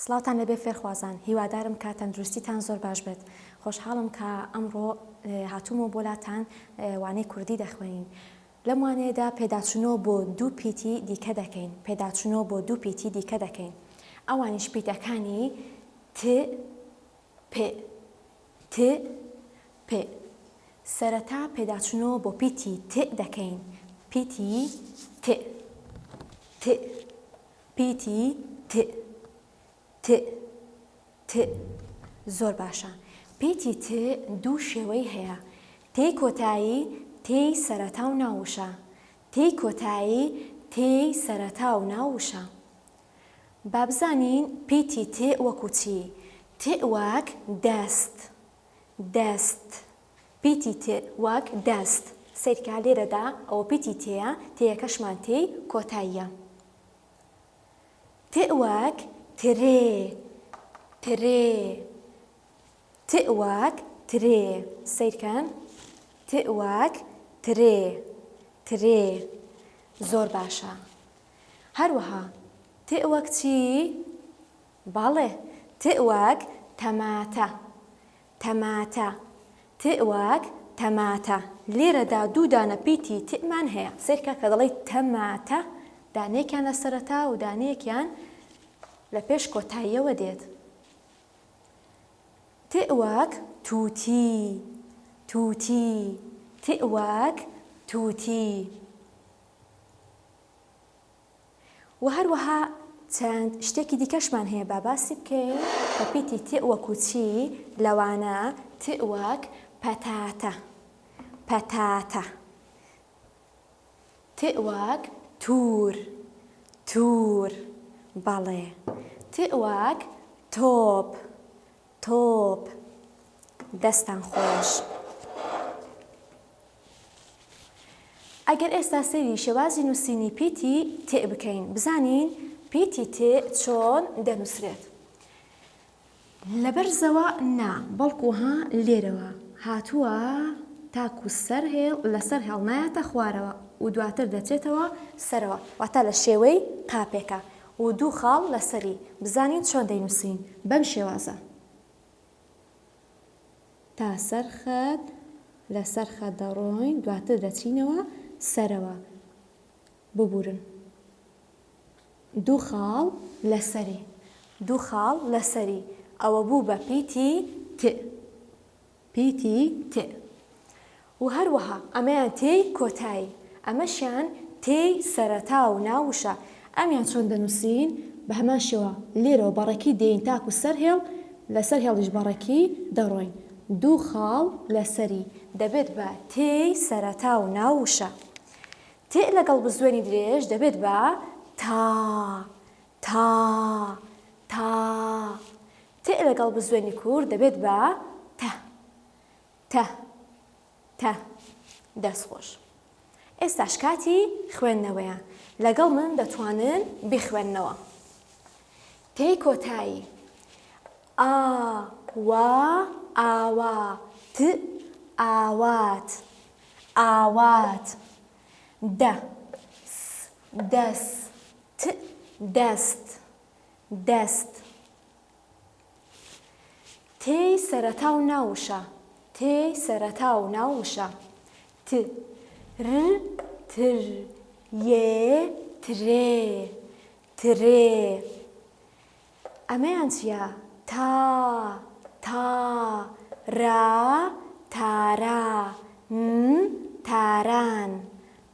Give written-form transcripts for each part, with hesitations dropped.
سڵاوتان لەبێ فێرخوازان، هیوادارم کە تەندروستیتان زۆر باش بێت. خۆشحاڵم کە ئەمڕۆ هاتوومە بۆلاتان وانەی کوردی دەخوێنین. لەم وانەیەدا پێداچوونەوە بۆ دوو پیتی دیکە دەکەین. پێداچوونەوە بۆ دوو پیتی دیکە دەکەین. ئەوانیش پیتەکانی ت، پ، ت، پ. سەرەتا پێداچوونەوە بۆ پیتی ت دەکەین. پیتی ت، ت، پیتی ت. ت، ت. زۆر باشە. پیتی ت دوو شێوەی هەیە. تێی کۆتایی، تێی سەرەتا و ناووشە. تێی کۆتایی، تێی سەرەتا و ناووشە. با بزانین پیتی ت وەکو چی؟ ت وەک دەست، دەست. پیتی ت وەک دەست. سیرکە لێرەدا ئەوە پیتی تەیە، تێیەکەشمان تێی کۆتاییە. ت وەک ترێ، ترێ. ت وەک ترێ. سیرکەن. ت وەک ترێ، ترێ. زۆر باشە. هەروەها ت وەک چی؟ بەڵێ، ت وەک تەماتە، تەماتە. ت وەک تەماتە. لێرەدا دوو دانە پیتی تمان هەیە. سیرکە کە دەڵێیت تەماتە، دانەیەکیان لە سەرەتا و دانەیەکیان لە پێش کۆتاییەوە دێت. ت وەک تووتی، تووتی. ت وەک تووتی. و هەروەها چەند شتێکی دیکەشمان هەیە با باسی بکەین کە پیتی ت وەکو چی لەوانە. ت وەک پەتاتە، پەتاتە. ت وەک توور، توور. بەڵێ. ت وەک تۆپ، تۆپ. دەستان خۆش. ئەگەر ئێستا سەیری شێوازی نووسینی پیتی ت بکەین، بزانین پیتی ت چۆن دەنووسرێت. لەبەر زەوە نا، بەڵکو ها لێرەوە هاتووە تاکو سەر هێڵ، لەسەر هێڵ نایەتە خوارەوە و دواتر دەچێتەوە سەرەوە، واتە لە شێوەی قاپێکە و دوو خاڵ لەسەری. بزانین چۆن دەینووسین بەم شێوازە. تا سەر خەت، لەسەر خەت دەڕۆین، دواتر دەچینەوە سەرەوە. ببورن. دوو خاڵ لەسەری، دوو خاڵ لەسەری. ئەوە بوو بە پیتی ت، پیتی ت. و هەروەها ئەمەیان تێی کۆتایی، ئەمەشیان تێی سەرەتا و ناووشە. ئەمیان چۆن دەنووسین؟ بە هەمان شێوە لێرەوە بەڕێکی دێین تاکو سەر هێڵ، لەسەر هێڵیش بەڕێکی دەڕۆین. دوو خاڵ لەسەری دەبێت بە تێی سەرەتا و ناووشە. ت لەگەڵ بزوێنی درێژ دەبێت بە تا، تا، تا. ت لەگەڵ بزوێنی کوور دەبێت بە تە، تە، تە. دەستخۆش. ئێستاش کاتی خوێندنەوەیە. لەگەڵ من دەتوانن بخوێننەوە. تێی کۆتایی: ئا، وا، ئاوا. ت، ئاوات، ئاوات. دە، س، دەس. ت، دەست، دەست. تێی سەرەتا و ناووشە، تێی سەرەتا و ناووشە. ت، ر، تر. یێ، ترێ، ترێ. ئەمەیان چییە؟ تا، تا. را، تارا. ن، تاران،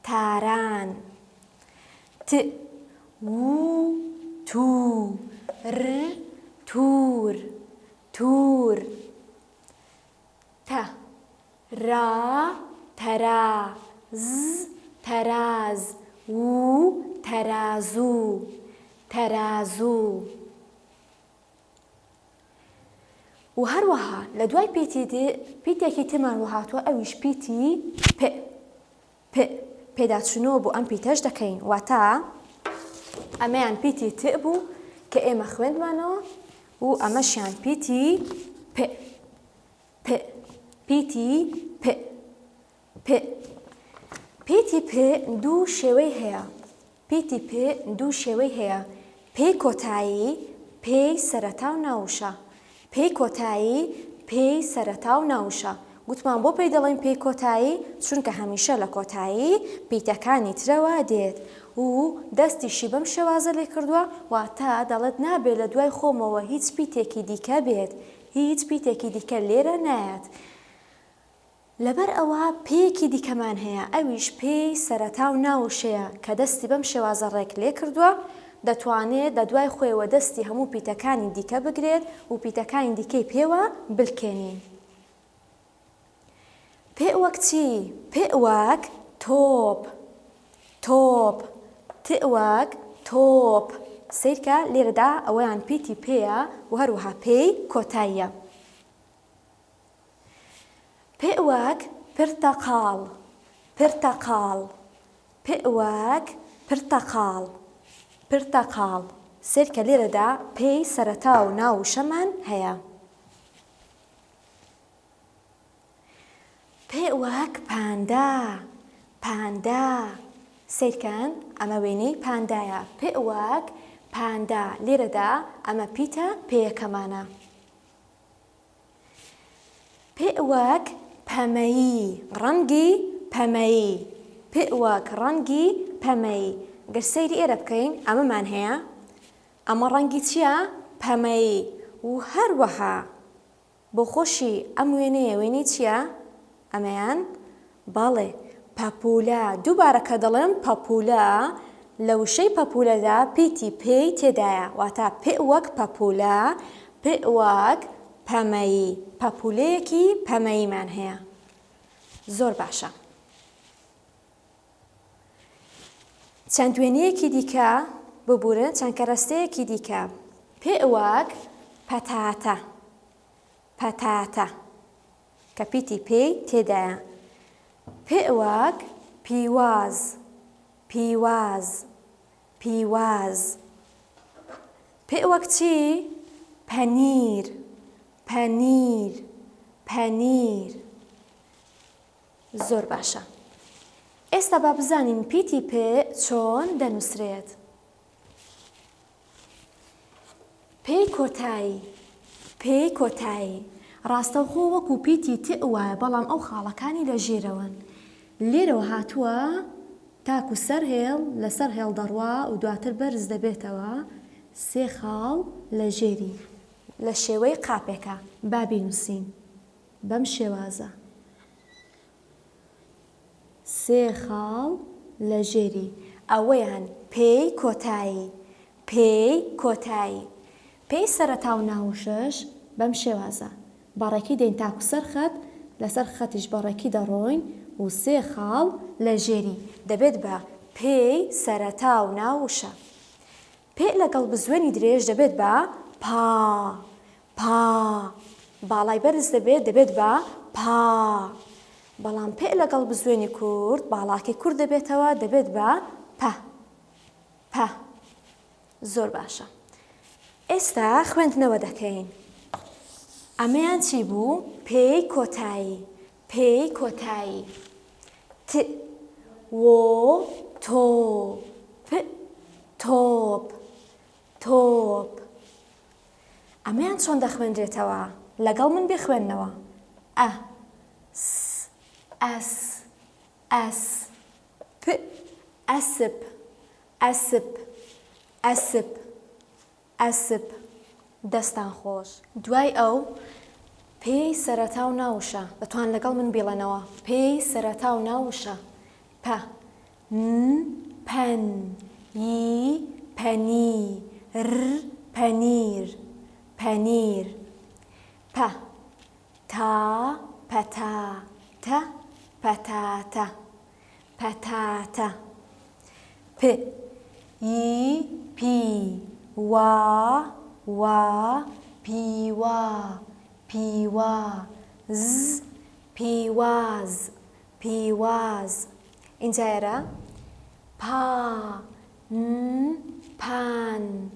تاران. ت، و، تو. ر، تور، تور. ت، را، ترا. ز، تراز. و، ترازو، ترازو. و هەروەها لە دوای پیتێکی تمان هاتووە، ئەویش پیتی پ، پ. پێداچوونەوە بۆ ئەم پیتەش دەکەین، واتە ئەمەیان پیتی ت بوو کە ئێمە خوێندمانەوە و ئەمەشیان پیتی پ، پ. پیتی پ، پ. پیتی پ دوو شێوەی هەیە. پیتی پ دوو شێوەی هەیە. پێی کۆتایی، پ پێی سەرەتا و ناوشە. پێی کۆتایی پێی سەرەتا و ناوشە. گوتمان بۆ پێی دەڵێن پێی کۆتایی چونکە هەمیشە لە کۆتایی پیتەکانی ترەوە دێت و دەستیشی بەم شێوازە لێ کردووە واتە دەڵێت نابێت لە دوای خۆمەوە هیچ پیتێکی دیکە بێت، هیچ پیتێکی دیکە لێرە نایەت. لەبەر ئەوە پێیەکی دیکەمان هەیە ئەویش پێی سەرەتا و ناوشەیە کە دەستی بەم شێوازە ڕێک لێ کردووە دەتوانێت لە دوای خۆیەوە دەستی هەموو پیتەکانی دیکە بگرێت و پیتەکانی دیکەی پێوە بلکێنین. پێوەک چی؟ پێوەک تۆپ، تۆپ، تێوەک تۆپ. سیرکە لێرەدا ئەوەیان پیتی پێیە و هەروەها پێی کۆتاییە. پێوەک پرتەقاڵ، پرتەقاڵ، پێوەک پرتەقاڵ، پرتەقاڵ. سیرکە لێرەدا پێی سەرەتا و ناوشەمان هەیە. پێوەک پاندا، پاندا. سیرکەن ئەمە وێنەی پاندایە. پێوەک پاندا. لێرەدا ئەمە پیتە پێیەکەمانە. پێوەک پەمەیی، ڕەنگی پەمەیی. پێوەک ڕەنگی پەمەیی. گەر سەیری ئێرە بکەین ئەمەمان هەیە. ئەمە ڕەنگی چییە؟ پەمەیی. و هەروەها بۆ خۆشی ئەم وێنەیە وێنەی چییە؟ ئەمەیان باڵێ پەپولە. دووبارە کە دەڵێم پەپولە لە وشەی پەپولەدا پیتی پێی تێدایە واتە پێوەک پەپولە، پێوەک پەمەیی. پەپولەیەکی پەمەییمان هەیە. زۆر باشە. چەند وێنەیەکی دیکە ببورن، چەند کەرەستەیەکی دیکە. پێوەک پەتاتە، پەتاتە کە پیتی پێی تێدایە. پێوەک پیواز، پیواز، پیواز. پێوەک چی؟ پەنیر، پەنیر، پەنیر. زۆر باشە. ئێستا با بزانین پیتی پێ چۆن دەنووسرێت. پێی کۆتایی، پێی کۆتایی. ڕاستەوخۆ وەکو پیتی تێ وایە بەڵام ئەو خاڵەکانی لە ژێرەوەن. لێرەوە هاتووە تاکو سەر هێڵ لەسەر هێڵ دەڕوا و دواتر بەرز دەبێتەوە سێ خاڵ لە ژێری لە شێوەی قاپێکە. با بینووسین بەم شێوازە سێ خاڵ لە ژێری. ئەوەیان پێی کۆتایی، پێی کۆتایی. پێی سەرەتا و ناوشەش بەم شێوازە بەڕێکی دەین تاکو سەر خەت لەسەر خەتیش بەڕێکی دەڕۆین و سێ خاڵ لە ژێری دەبێت بە پێی سەرەتا و ناوشە. پێ لەگەڵ بزوێنی درێژ دەبێت بە پا، پا. باڵای بەرز دەبێت بە پا. بەڵام پێ لەگەڵ بزوێنی کورد باڵاکەی کورد دەبێت بە پە، پە. زۆر باشە. ئێستا خوێندنەوە دەکەین. ئەمەیان چی بوو؟ پێی کۆتایی، پێی کۆتایی. ت وۆ تۆ پ تۆپ، تۆپ. ئەمەیان چۆن دەخوێنرێتەوە؟ لەگەڵ من بخوێننەوە. ئە س ئەس ئەس. پ ئەسپ، ئەسپ، ئەسپ، ئەسپ. دەستان خۆش. دوای ئەو پێی سەرەتا و ناوشە. دەتوان لەگەڵ من بڵێنەوە پێی سەرەتا و ناوشە. پە ن پەن ی پەنی ر پەنیر، پەنیر. پە تا پەتا تە پەتاتە، پەتاتە. پ ی پی وا وا پیوا، پیوا. ز پیواز، پیواز. اینجایەرە پا ن پان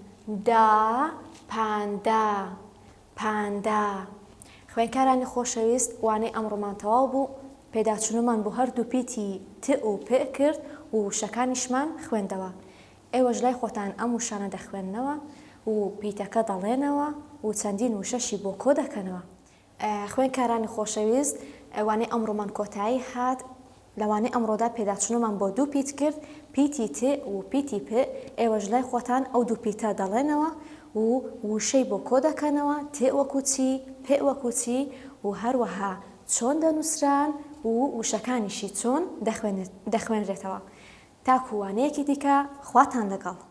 دا پاندا، پاندا. خوێنکارانی خۆشەویست وانەی ئەمڕۆمان تەواو بوو. پێداچوونمان بۆ هەردوو پیتی ت و پێ کرد و وشەکانیشمان خوێندەوە. ئێوەش لای خۆتان ئەم وشانە دەخوێننەوە و پیتەکە دەڵێنەوە و چەندین وشەشی بۆ کۆ دەکەنەوە. خوێندکارانی خۆشەویست، ئەوانەی ئەمڕۆمان کۆتایی هات، لەوانەی ئەمڕۆدا پێداچوونەمان بۆ دوو پیت کرد، پیتی ت و پیتی پ. ئێوەش لای خۆتان ئەو دوو پیتە دەڵێنەوە و وشەی بۆ کۆ دەکەنەوە، ت وەکو چی، پ وەکو چی، و هەروەها چۆن دەنووسران و وشەکانیشی چۆن دەخوێنرێتەوە. تاکو وانەیەکی دیکە خواتان لەگەڵ.